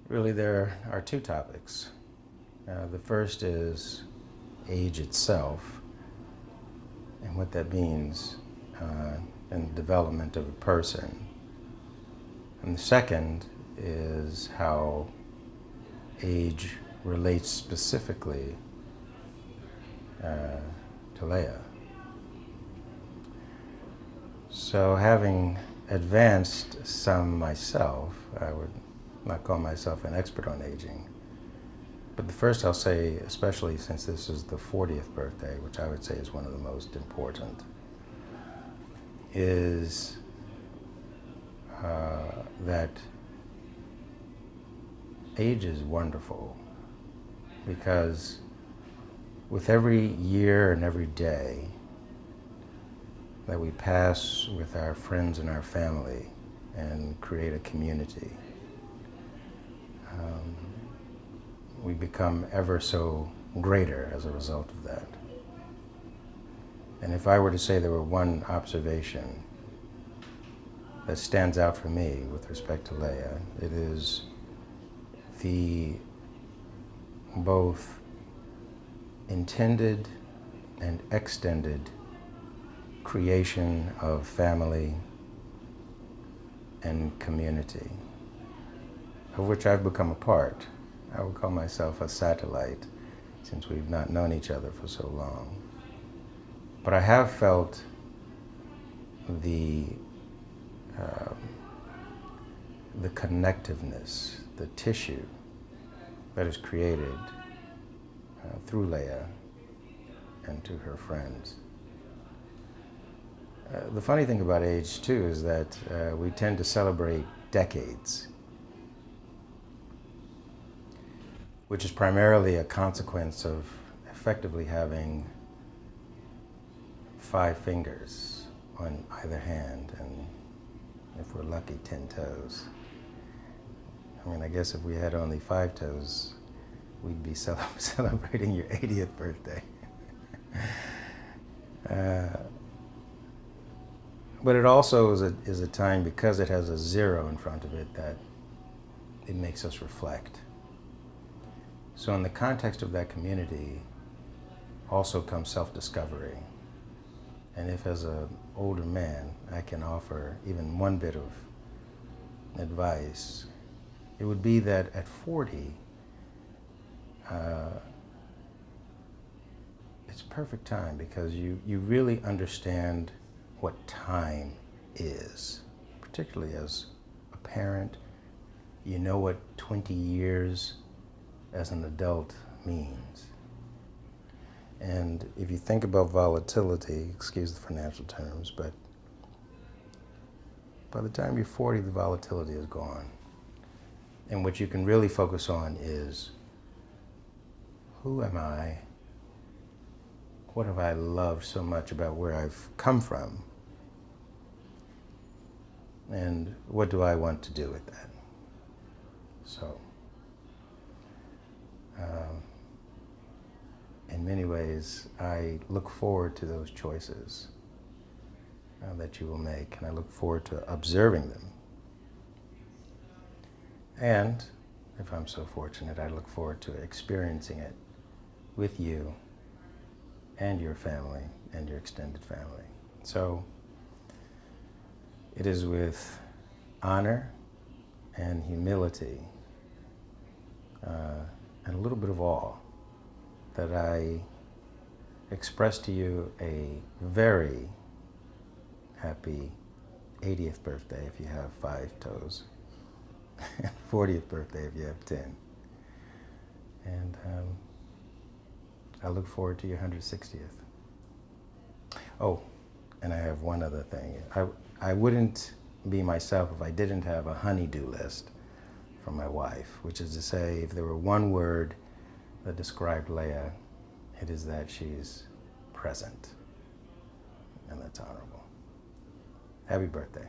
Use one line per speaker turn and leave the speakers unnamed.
Really, there are two topics. The first is age itself and what that means in the development of a person. And the second is how age relates specifically to Leah. So having advanced some myself, I would not call myself an expert on aging. But the first I'll say, especially since this is the 40th birthday, which I would say is one of the most important, is that age is wonderful, because with every year and every day that we pass with our friends and our family and create a community, we become ever so greater as a result of that. And if I were to say there were one observation that stands out for me with respect to Leah, it is the both intended and extended creation of family and community, of which I've become a part. I would call myself a satellite, since we've not known each other for so long. But I have felt the connectiveness, the tissue that is created through Leah and to her friends. The funny thing about age, too, is that we tend to celebrate decades, which is primarily a consequence of effectively having 5 fingers on either hand, and if we're lucky, 10 toes. I mean, I guess if we had only 5 toes, we'd be celebrating your 80th birthday. But it also is a time, because it has a 0 in front of it, that it makes us reflect. So in the context of that community also comes self-discovery. And if as an older man I can offer even one bit of advice, it would be that at 40, it's perfect time, because you really understand what time is, particularly as a parent. You know what 20 years as an adult means. And if you think about volatility, excuse the financial terms, but by the time you're 40, the volatility is gone. And what you can really focus on is, who am I? What have I loved so much about where I've come from? And what do I want to do with that? So, in many ways, I look forward to those choices that you will make, and I look forward to observing them. And if I'm so fortunate, I look forward to experiencing it with you and your family and your extended family. So it is with honor and humility and a little bit of awe that I express to you a very happy 80th birthday if you have 5 toes, and 40th birthday if you have 10. And I look forward to your 160th. Oh, and I have one other thing. I wouldn't be myself if I didn't have a honey-do list from my wife, which is to say, if there were one word that described Leah, it is that she's present, and that's honorable. Happy birthday.